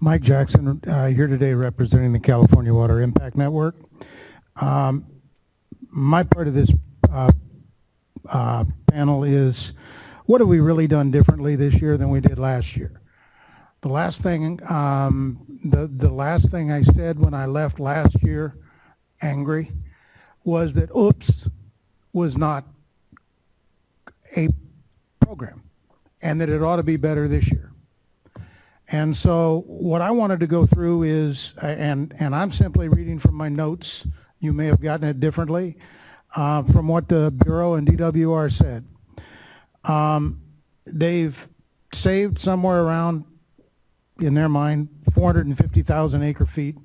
Mike Jackson, here today representing the California Water Impact Network. My part of this panel is, what have we really done differently this year than we did last year? The last thing, the last thing I said when I left last year, angry, was that oops was not a program, and that it ought to be better this year. And so what I wanted to go through is, and I'm simply reading from my notes, you may have gotten it differently, from what the Bureau and DWR said. They've saved somewhere around, in their mind, 450,000 acre feet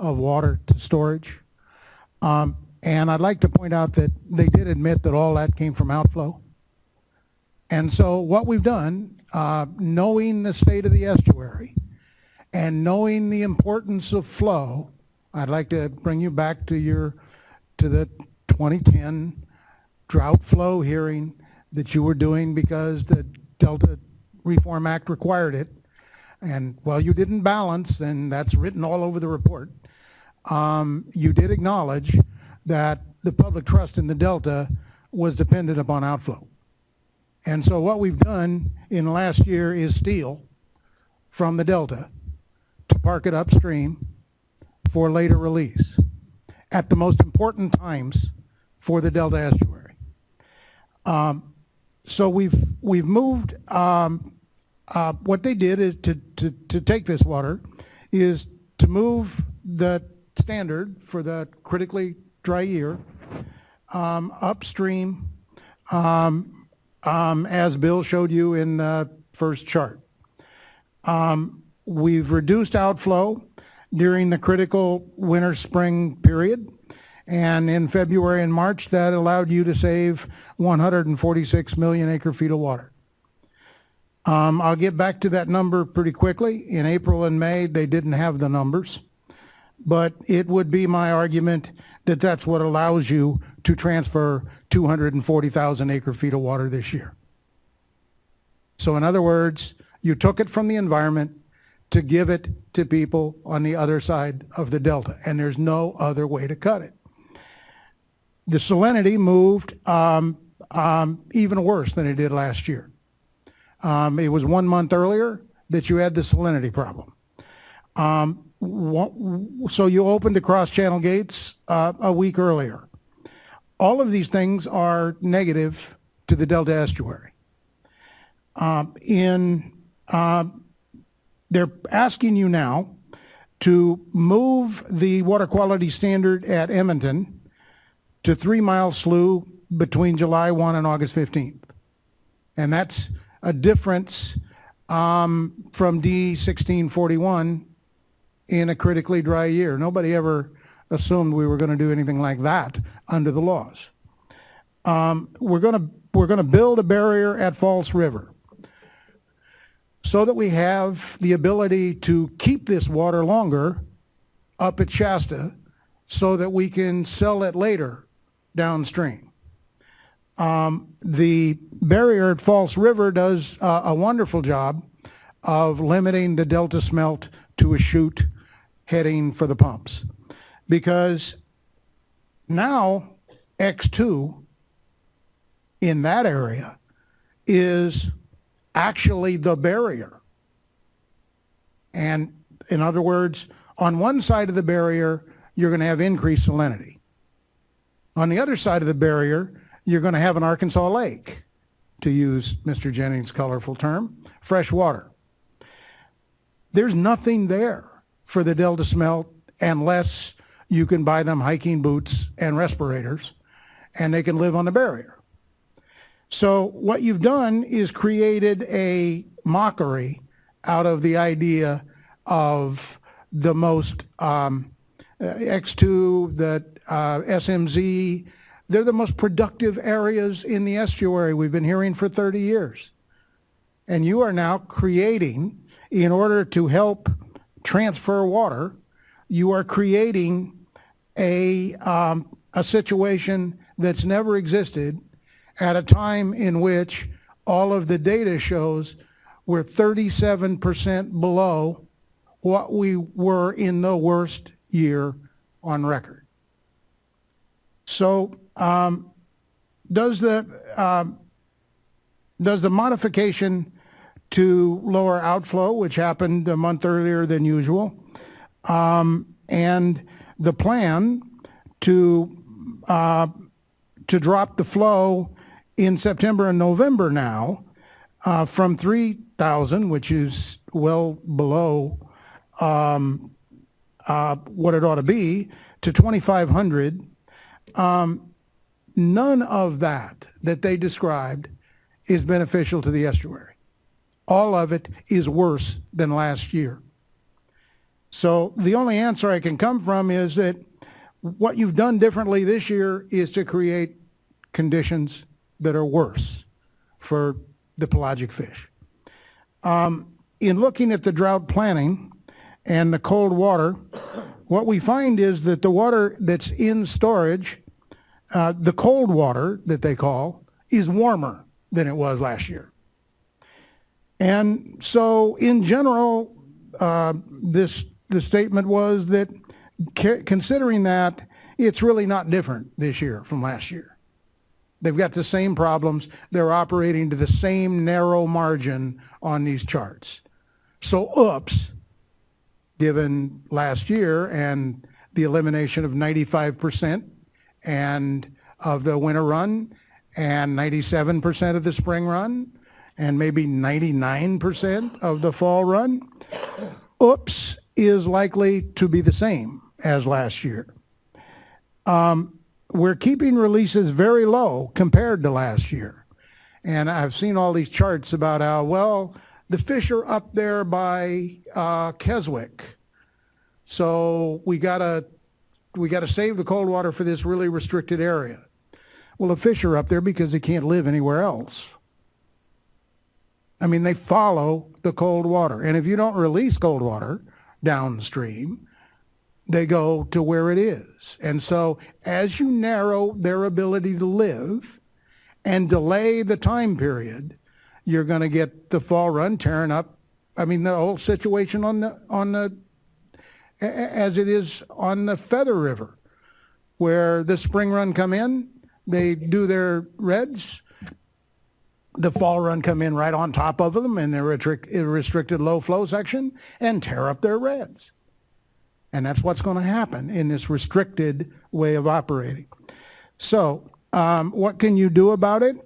of water to storage. And I'd like to point out that they did admit that all that came from outflow. And so what we've done, knowing the state of the estuary and knowing the importance of flow, I'd like to bring you back to the 2010 drought flow hearing that you were doing because the Delta Reform Act required it. And while you didn't balance, and that's written all over the report, you did acknowledge that the public trust in the Delta was dependent upon outflow. And so what we've done in the last year is steal from the Delta to park it upstream for later release at the most important times for the Delta estuary. So we've moved, what they did is to take this water is to move the standard for the critically dry year upstream, as Bill showed you in the first chart. We've reduced outflow during the critical winter-spring period, and in February and March that allowed you to save 146 million acre feet of water. I'll get back to that number pretty quickly. In April and May they didn't have the numbers, but it would be my argument that that's what allows you to transfer 240,000 acre feet of water this year. So in other words, you took it from the environment to give it to people on the other side of the Delta, and there's no other way to cut it. The salinity moved even worse than it did last year. It was 1 month earlier that you had the salinity problem. So you opened the cross-channel gates a week earlier. All of these things are negative to the Delta estuary. They're asking you now to move the water quality standard at Edmonton to 3 Mile Slough between July 1 and August 15th. And that's a difference from D1641 in a critically dry year. Nobody ever assumed we were going to do anything like that under the laws. We're going to build a barrier at False River so that we have the ability to keep this water longer up at Shasta so that we can sell it later downstream. The barrier at False River does a wonderful job of limiting the Delta smelt to a chute heading for the pumps, because now X2 in that area is actually the barrier. And in other words, on one side of the barrier, you're going to have increased salinity. On the other side of the barrier, you're going to have an Arkansas lake, to use Mr. Jennings' colorful term, fresh water. There's nothing there for the Delta smelt unless you can buy them hiking boots and respirators, and they can live on the barrier. So what you've done is created a mockery out of the idea of the most X2, the SMZ. They're the most productive areas in the estuary we've been hearing for 30 years. And you are now creating, in order to help transfer water, you are creating a situation that's never existed at a time in which all of the data shows we're 37% below what we were in the worst year on record. So does the modification to lower outflow, which happened a month earlier than usual, and the plan to drop the flow in September and November now from 3,000, which is well below what it ought to be, to 2,500, none of that they described is beneficial to the estuary. All of it is worse than last year. So the only answer I can come from is that what you've done differently this year is to create conditions that are worse for the pelagic fish. In looking at the drought planning and the cold water, what we find is that the water that's in storage, the cold water that they call, is warmer than it was last year. And so in general, the statement was that considering that, it's really not different this year from last year. They've got the same problems. They're operating to the same narrow margin on these charts. So oops, given last year and the elimination of 95% and of the winter run and 97% of the spring run and maybe 99% of the fall run, oops is likely to be the same as last year. We're keeping releases very low compared to last year. And I've seen all these charts about how, well, the fish are up there by Keswick. So we gotta save the cold water for this really restricted area. Well, the fish are up there because they can't live anywhere else. I mean, they follow the cold water. And if you don't release cold water downstream, they go to where it is. And so as you narrow their ability to live and delay the time period, you're going to get the fall run tearing up. I mean, the whole situation on the as it is on the Feather River, where the spring run come in, they do their reds, the fall run come in right on top of them in their restricted low flow section and tear up their reds. And that's what's going to happen in this restricted way of operating. So what can you do about it?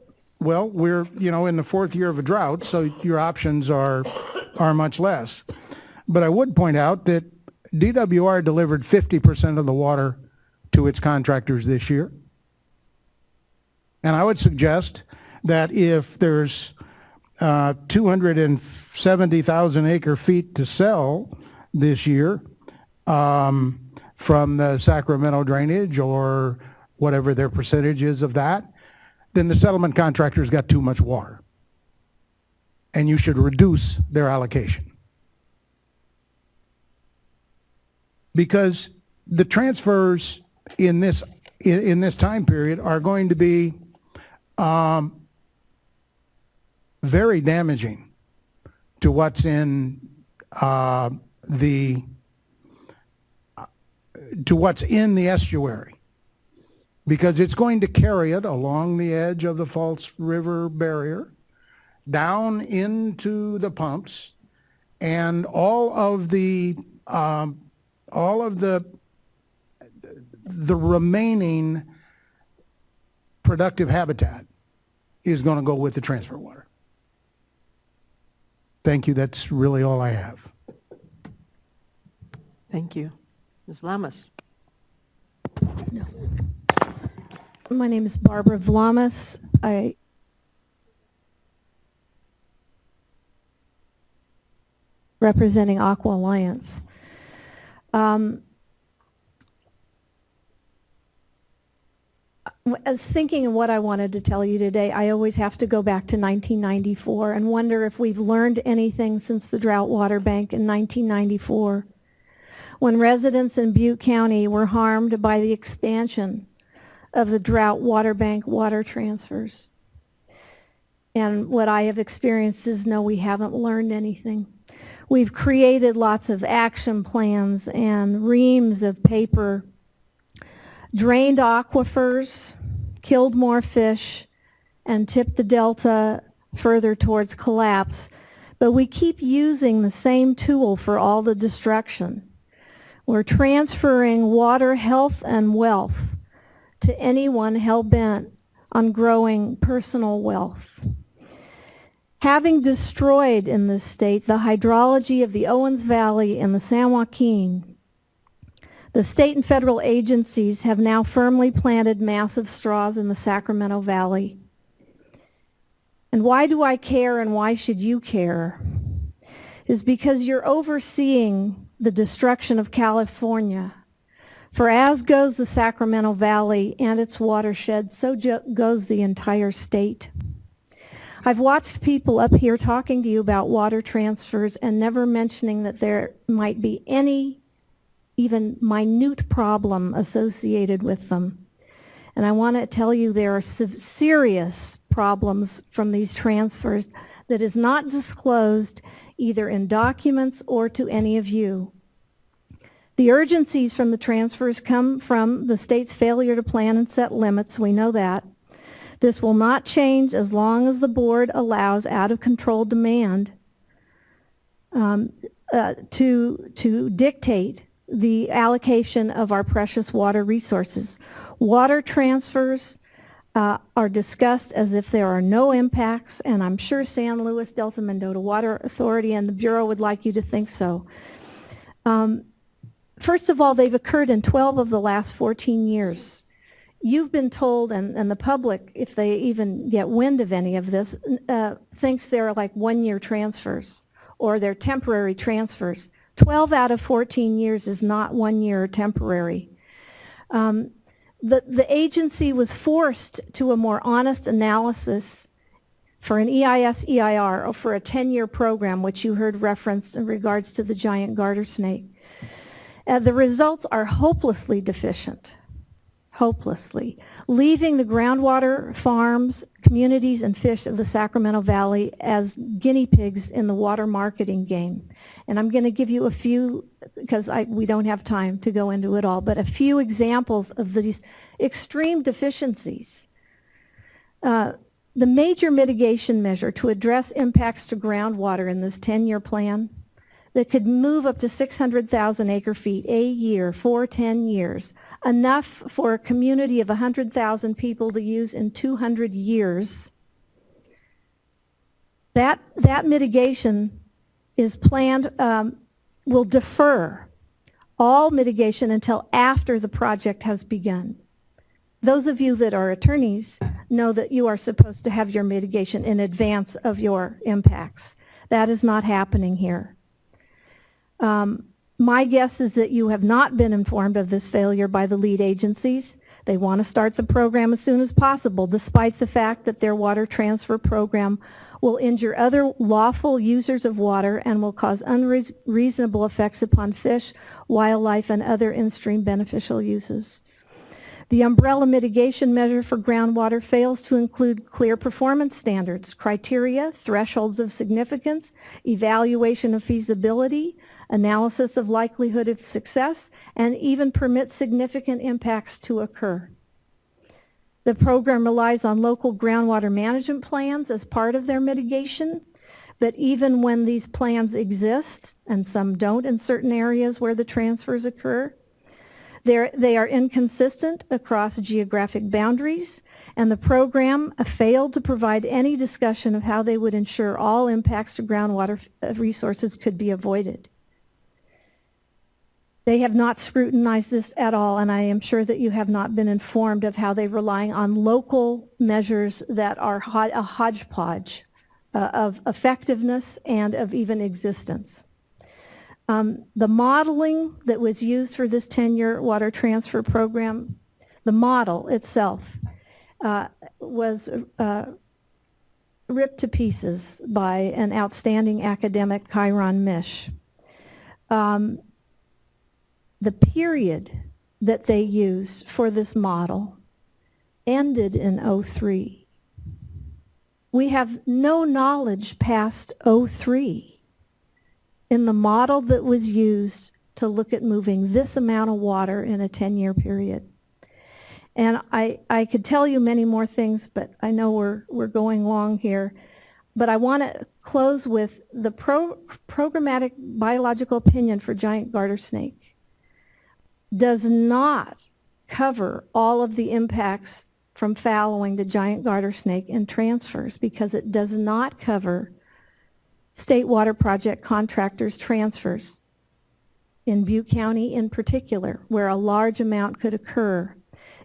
Well, we're in the fourth year of a drought, so your options are much less. But I would point out that DWR delivered 50% of the water to its contractors this year. And I would suggest that if there's 270,000 acre feet to sell this year from the Sacramento drainage or whatever their percentage is of that, then the settlement contractor's got too much water. And you should reduce their allocation. Because the transfers in this time period are going to be very damaging to what's in the estuary, because it's going to carry it along the edge of the False River barrier down into the pumps, and all of the remaining productive habitat is going to go with the transfer water. Thank you. That's really all I have. Thank you. Ms. Vlamas. No. My name is Barbara Vlamas. Representing Aqua Alliance. As thinking of what I wanted to tell you today, I always have to go back to 1994 and wonder if we've learned anything since the drought water bank in 1994, when residents in Butte County were harmed by the expansion of the drought water bank water transfers. And what I have experienced is, no, we haven't learned anything. We've created lots of action plans and reams of paper, drained aquifers, killed more fish, and tipped the delta further towards collapse. But we keep using the same tool for all the destruction. We're transferring water, health, and wealth to anyone hell-bent on growing personal wealth. Having destroyed in this state the hydrology of the Owens Valley and the San Joaquin, the state and federal agencies have now firmly planted massive straws in the Sacramento Valley. And why do I care and why should you care? Is because you're overseeing the destruction of California. For as goes the Sacramento Valley and its watershed, so goes the entire state. I've watched people up here talking to you about water transfers and never mentioning that there might be any even minute problem associated with them. And I want to tell you there are serious problems from these transfers that is not disclosed either in documents or to any of you. The urgencies from the transfers come from the state's failure to plan and set limits. We know that. This will not change as long as the board allows out-of-control demand to dictate the allocation of our precious water resources. Water transfers are discussed as if there are no impacts, and I'm sure San Luis Delta Mendota Water Authority and the Bureau would like you to think so. First of all, they've occurred in 12 of the last 14 years. You've been told, and the public, if they even get wind of any of this, thinks they're like one-year transfers or they're temporary transfers. 12 out of 14 years is not 1 year or temporary. The agency was forced to a more honest analysis for an EIS-EIR or for a 10-year program, which you heard referenced in regards to the giant garter snake. The results are hopelessly deficient. Hopelessly, leaving the groundwater farms, communities, and fish of the Sacramento Valley as guinea pigs in the water marketing game. And I'm going to give you a few, because we don't have time to go into it all, but a few examples of these extreme deficiencies. The major mitigation measure to address impacts to groundwater in this 10-year plan that could move up to 600,000 acre-feet a year for 10 years, enough for a community of 100,000 people to use in 200 years. That mitigation is planned, will defer all mitigation until after the project has begun. Those of you that are attorneys know that you are supposed to have your mitigation in advance of your impacts. That is not happening here. My guess is that you have not been informed of this failure by the lead agencies. They want to start the program as soon as possible, despite the fact that their water transfer program will injure other lawful users of water and will cause unreasonable effects upon fish, wildlife, and other in-stream beneficial uses. The umbrella mitigation measure for groundwater fails to include clear performance standards, criteria, thresholds of significance, evaluation of feasibility, analysis of likelihood of success, and even permit significant impacts to occur. The program relies on local groundwater management plans as part of their mitigation, but even when these plans exist, and some don't in certain areas where the transfers occur, they are inconsistent across geographic boundaries, and the program failed to provide any discussion of how they would ensure all impacts to groundwater resources could be avoided. They have not scrutinized this at all, and I am sure that you have not been informed of how they're relying on local measures that are a hodgepodge of effectiveness and of even existence. The modeling that was used for this 10-year water transfer program, the model itself was ripped to pieces by an outstanding academic, Chiron Mish. The period that they used for this model ended in 2003. We have no knowledge past 2003. in the model that was used to look at moving this amount of water in a 10-year period. And I could tell you many more things, but I know we're going long here. But I want to close with the programmatic biological opinion for giant garter snake does not cover all of the impacts from fallowing to giant garter snake and transfers, because it does not cover state water project contractors' transfers in Butte County in particular, where a large amount could occur.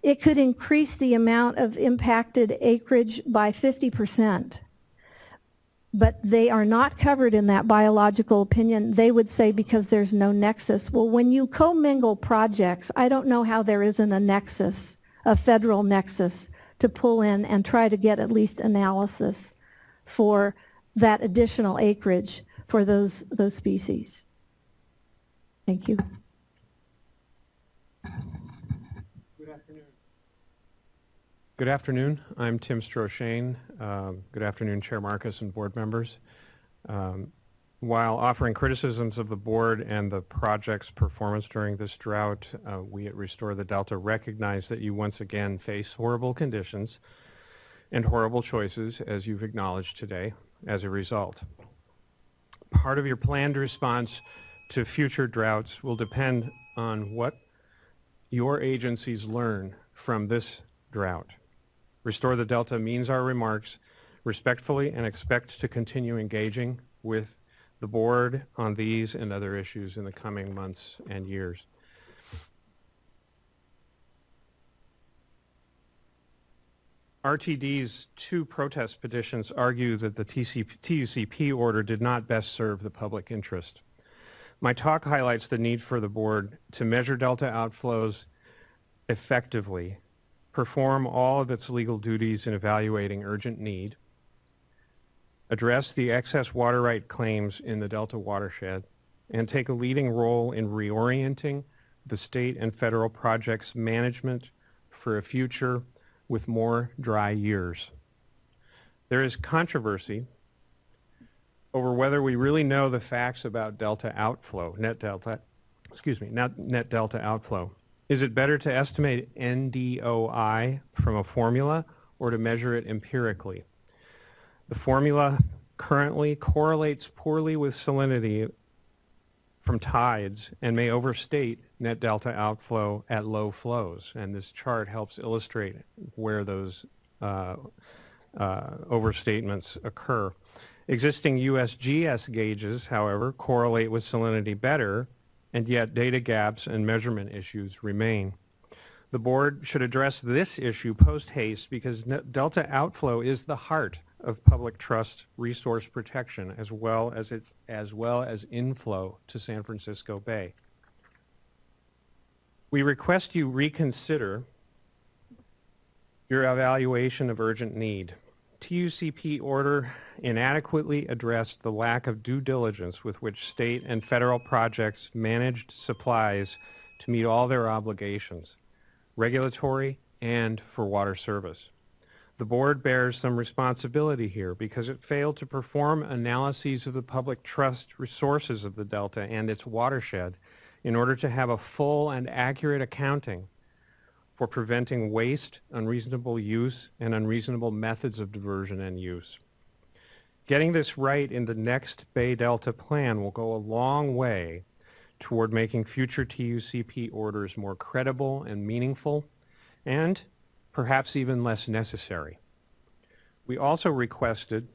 It could increase the amount of impacted acreage by 50%, but they are not covered in that biological opinion. They would say because there's no nexus. Well, when you commingle projects, I don't know how there isn't a nexus, a federal nexus, to pull in and try to get at least analysis for that additional acreage for those species. Thank you. Good afternoon. I'm Tim Stroshane. Good afternoon, Chair Marcus and board members. While offering criticisms of the board and the project's performance during this drought, we at Restore the Delta recognize that you once again face horrible conditions and horrible choices, as you've acknowledged today, as a result. Part of your planned response to future droughts will depend on what your agencies learn from this drought. Restore the Delta means our remarks respectfully and expect to continue engaging with the board on these and other issues in the coming months and years. RTD's two protest petitions argue that the TUCP order did not best serve the public interest. My talk highlights the need for the board to measure Delta outflows effectively, perform all of its legal duties in evaluating urgent need, address the excess water right claims in the Delta watershed, and take a leading role in reorienting the state and federal projects management for a future with more dry years. There is controversy over whether we really know the facts about Delta outflow, net Delta outflow. Is it better to estimate NDOI from a formula or to measure it empirically? The formula currently correlates poorly with salinity from tides and may overstate net delta outflow at low flows. And this chart helps illustrate where those overstatements occur. Existing USGS gauges, however, correlate with salinity better, and yet data gaps and measurement issues remain. The board should address this issue post-haste because delta outflow is the heart of public trust resource protection as well as inflow to San Francisco Bay. We request you reconsider your evaluation of urgent need. TUCP order inadequately addressed the lack of due diligence with which state and federal projects managed supplies to meet all their obligations, regulatory and for water service. The board bears some responsibility here because it failed to perform analyses of the public trust resources of the Delta and its watershed in order to have a full and accurate accounting for preventing waste, unreasonable use, and unreasonable methods of diversion and use. Getting this right in the next Bay Delta plan will go a long way toward making future TUCP orders more credible and meaningful, and perhaps even less necessary. We also requested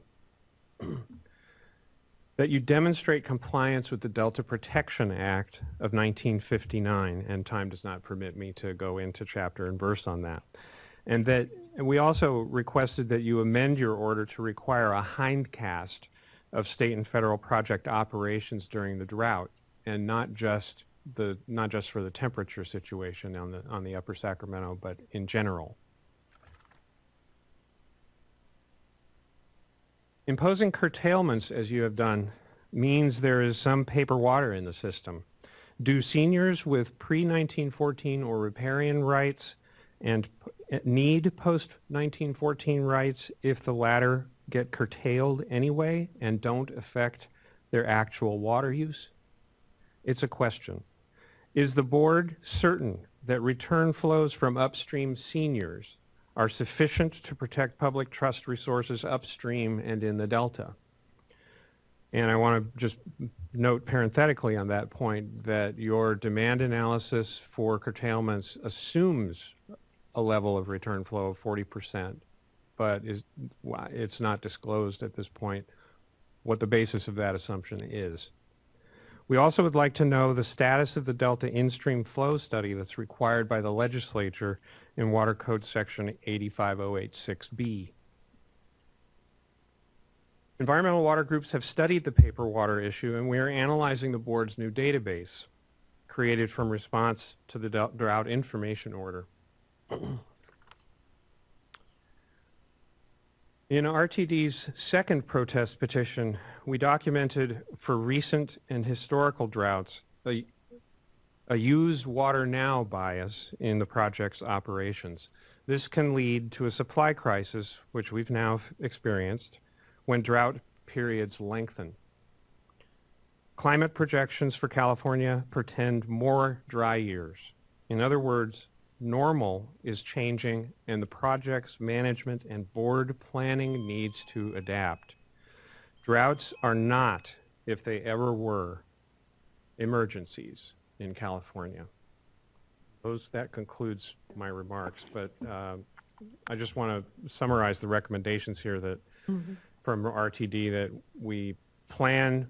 that you demonstrate compliance with the Delta Protection Act of 1959, and time does not permit me to go into chapter and verse on that. And we also requested that you amend your order to require a hindcast of state and federal project operations during the drought, and not just for the temperature situation on the Upper Sacramento, but in general. Imposing curtailments, as you have done, means there is some paper water in the system. Do seniors with pre-1914 or riparian rights and need post-1914 rights if the latter get curtailed anyway and don't affect their actual water use? It's a question. Is the board certain that return flows from upstream seniors are sufficient to protect public trust resources upstream and in the delta? And I want to just note parenthetically on that point that your demand analysis for curtailments assumes a level of return flow of 40%, but it's not disclosed at this point what the basis of that assumption is. We also would like to know the status of the delta in-stream flow study that's required by the legislature in Water Code Section 85086B. Environmental water groups have studied the paper water issue, and we are analyzing the board's new database created from response to the Drought Information Order. In RTD's second protest petition, we documented for recent and historical droughts a use water now bias in the project's operations. This can lead to a supply crisis, which we've now experienced, when drought periods lengthen. Climate projections for California portend more dry years. In other words, normal is changing, and the project's management and board planning needs to adapt. Droughts are not, if they ever were, emergencies in California. That concludes my remarks, but I just want to summarize the recommendations here that from RTD, that we plan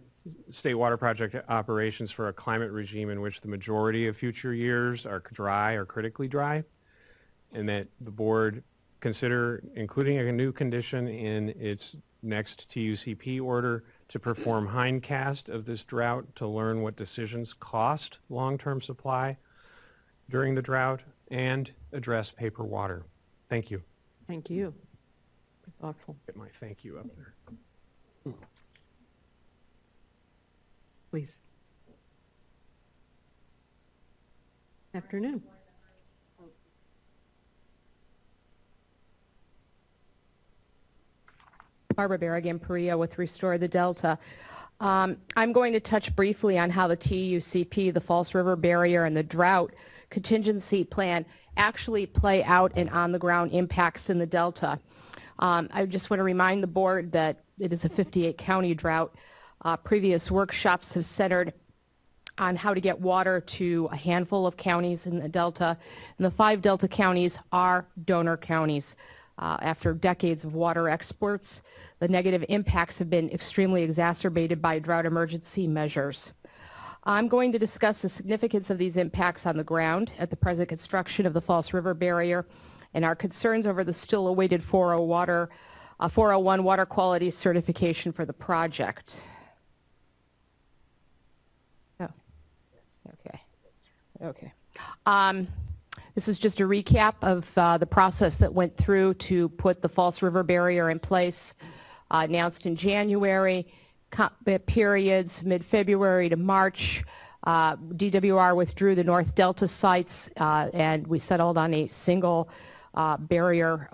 state water project operations for a climate regime in which the majority of future years are dry or critically dry, and that the board consider including a new condition in its next TUCP order to perform hindcast of this drought to learn what decisions cost long-term supply during the drought and address paper water. Thank you. Thank you. Thoughtful. Get my thank you up there. Please. Afternoon. Barbara Berrigan Perea with Restore the Delta. I'm going to touch briefly on how the TUCP, the False River Barrier, and the Drought Contingency Plan actually play out in on-the-ground impacts in the Delta. I just want to remind the board that it is a 58-county drought. Previous workshops have centered on how to get water to a handful of counties in the Delta, and the 5 Delta counties are donor counties. After decades of water exports, the negative impacts have been extremely exacerbated by drought emergency measures. I'm going to discuss the significance of these impacts on the ground at the present construction of the False River Barrier and our concerns over the still awaited 401 water quality certification for the project. Okay. This is just a recap of the process that went through to put the False River Barrier in place, announced in January, periods mid-February to March. DWR withdrew the North Delta sites, and we settled on a single barrier,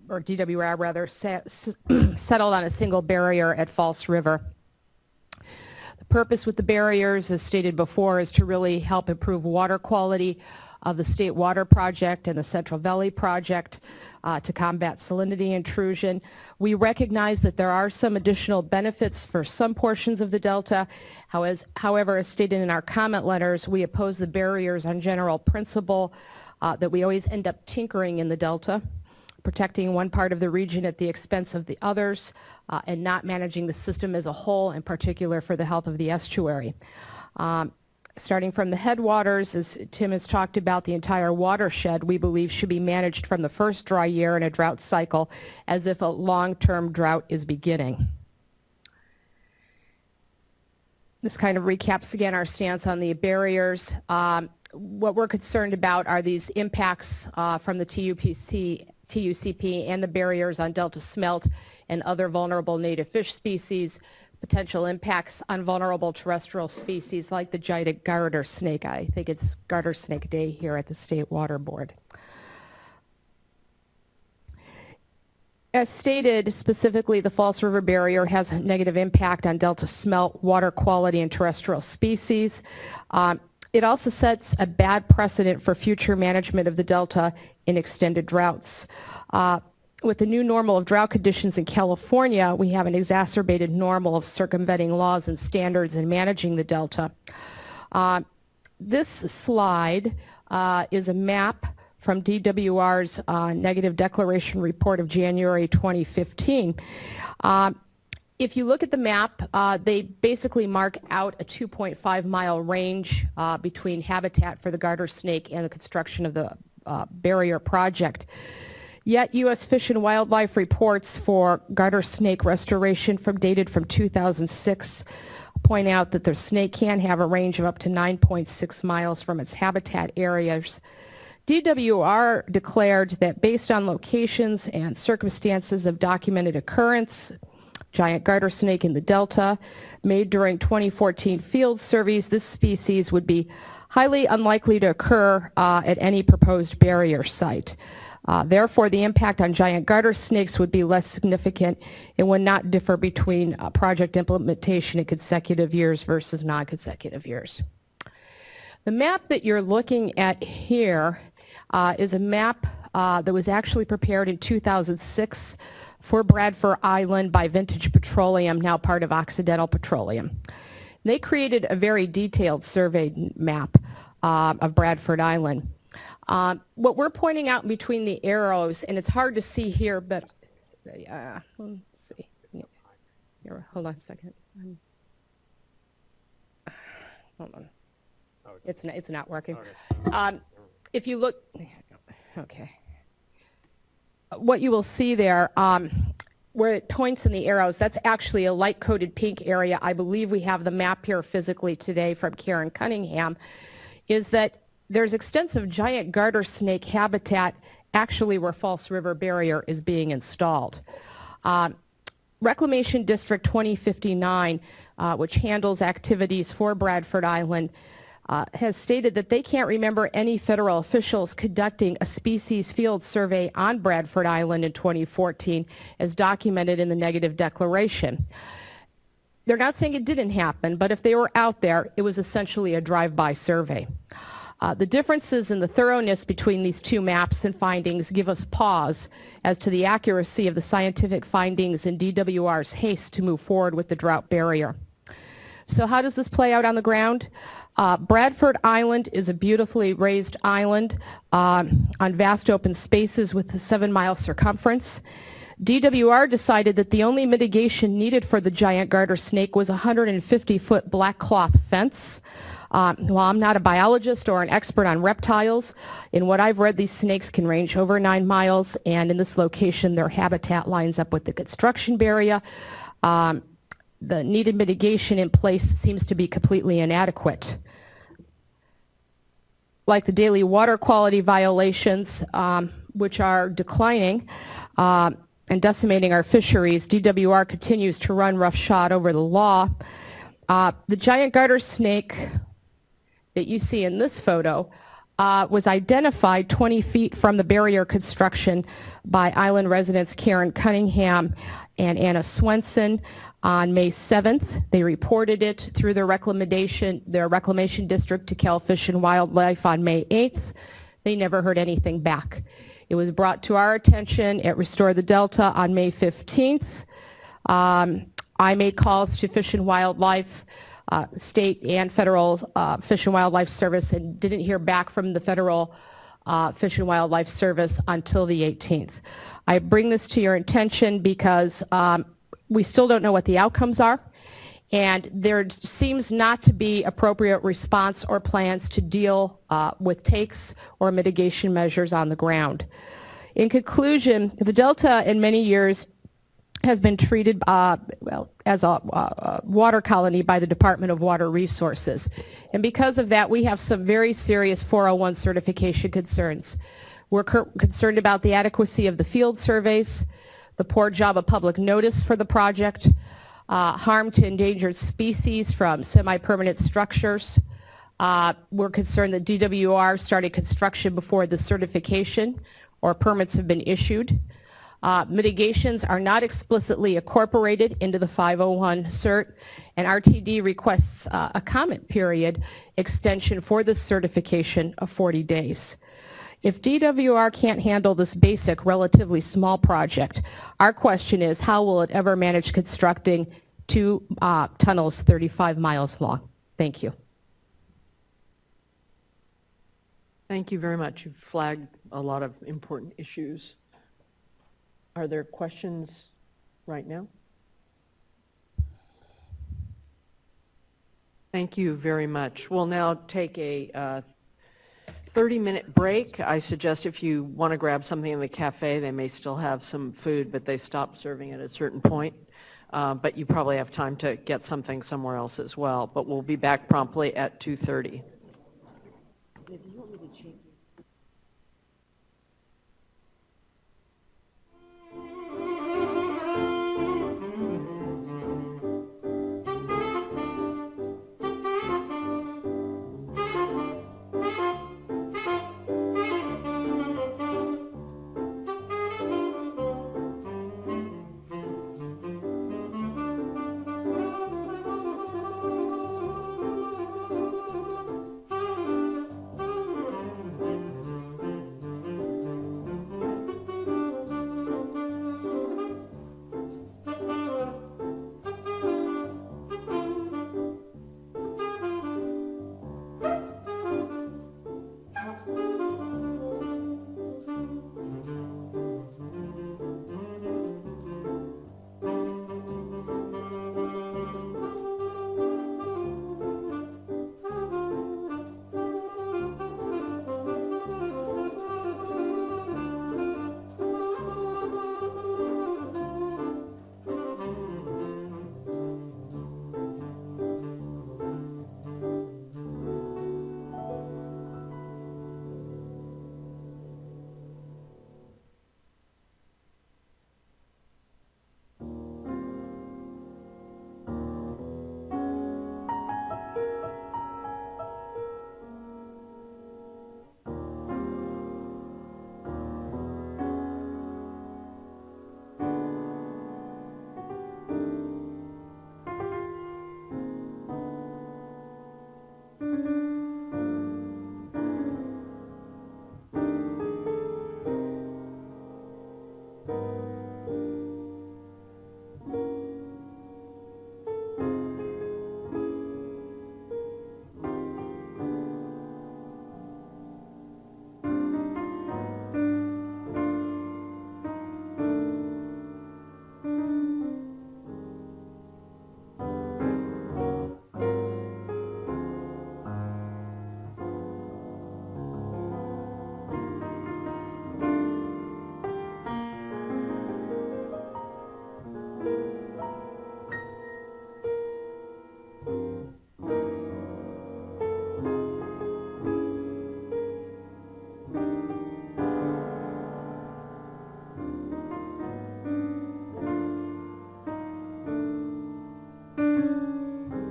or DWR rather, settled on a single barrier at False River. The purpose with the barriers, as stated before, is to really help improve water quality of the State Water Project and the Central Valley Project to combat salinity intrusion. We recognize that there are some additional benefits for some portions of the Delta. However, as stated in our comment letters, we oppose the barriers on general principle that we always end up tinkering in the Delta, protecting one part of the region at the expense of the others, and not managing the system as a whole, in particular for the health of the estuary. Starting from the headwaters, as Tim has talked about, the entire watershed, we believe, should be managed from the first dry year in a drought cycle as if a long-term drought is beginning. This kind of recaps again our stance on the barriers. What we're concerned about are these impacts from the TUCP and the barriers on Delta smelt and other vulnerable native fish species, potential impacts on vulnerable terrestrial species like the giant garter snake. I think it's Garter Snake Day here at the State Water Board. As stated, specifically, the False River Barrier has a negative impact on delta smelt, water quality, and terrestrial species. It also sets a bad precedent for future management of the delta in extended droughts. With the new normal of drought conditions in California, we have an exacerbated normal of circumventing laws and standards in managing the delta. This slide is a map from DWR's negative declaration report of January 2015. If you look at the map, they basically mark out a 2.5-mile range between habitat for the garter snake and the construction of the barrier project. Yet U.S. Fish and Wildlife reports for garter snake restoration dated from 2006 point out that the snake can have a range of up to 9.6 miles from its habitat areas. DWR declared that based on locations and circumstances of documented occurrence, giant garter snake in the delta, made during 2014 field surveys, this species would be highly unlikely to occur at any proposed barrier site. Therefore, the impact on giant garter snakes would be less significant and would not differ between project implementation in consecutive years versus non-consecutive years. The map that you're looking at here is a map that was actually prepared in 2006 for Bradford Island by Vintage Petroleum, now part of Occidental Petroleum. They created a very detailed survey map of Bradford Island. What we're pointing out between the arrows, and it's hard to see here, but let's see. Here, hold on a second. Hold on. It's not working. If you look, okay. What you will see there, where it points in the arrows, that's actually a light-coded pink area. I believe we have the map here physically today from Karen Cunningham, is that there's extensive giant garter snake habitat actually where False River Barrier is being installed. Reclamation District 2059, which handles activities for Bradford Island, has stated that they can't remember any federal officials conducting a species field survey on Bradford Island in 2014 as documented in the negative declaration. They're not saying it didn't happen, but if they were out there, it was essentially a drive-by survey. The differences in the thoroughness between these two maps and findings give us pause as to the accuracy of the scientific findings in DWR's haste to move forward with the drought barrier. So how does this play out on the ground? Bradford Island is a beautifully raised island on vast open spaces with a 7-mile circumference. DWR decided that the only mitigation needed for the giant garter snake was a 150-foot black cloth fence. While I'm not a biologist or an expert on reptiles, in what I've read, these snakes can range over 9 miles, and in this location, their habitat lines up with the construction barrier. The needed mitigation in place seems to be completely inadequate. Like the daily water quality violations, which are declining and decimating our fisheries, DWR continues to run roughshod over the law. The giant garter snake that you see in this photo was identified 20 feet from the barrier construction by island residents Karen Cunningham and Anna Swenson on May 7th. They reported it through their reclamation district to Cal Fish and Wildlife on May 8th. They never heard anything back. It was brought to our attention at Restore the Delta on May 15th. I made calls to Fish and Wildlife, state and federal Fish and Wildlife Service, and didn't hear back from the federal Fish and Wildlife Service until the 18th. I bring this to your attention because we still don't know what the outcomes are, and there seems not to be appropriate response or plans to deal with takes or mitigation measures on the ground. In conclusion, the Delta in many years has been treated as a water colony by the Department of Water Resources. And because of that, we have some very serious 401 certification concerns. We're concerned about the adequacy of the field surveys, the poor job of public notice for the project, harm to endangered species from semi-permanent structures. We're concerned that DWR started construction before the certification or permits have been issued. Mitigations are not explicitly incorporated into the 501 cert, and RTD requests a comment period extension for this certification of 40 days. If DWR can't handle this basic, relatively small project, our question is, how will it ever manage constructing 2 tunnels 35 miles long? Thank you. Thank you very much. You've flagged a lot of important issues. Are there questions right now? Thank you very much. We'll now take a 30-minute break. I suggest if you want to grab something in the cafe, they may still have some food, but they stop serving at a certain point. But you probably have time to get something somewhere else as well. But we'll be back promptly at 2:30.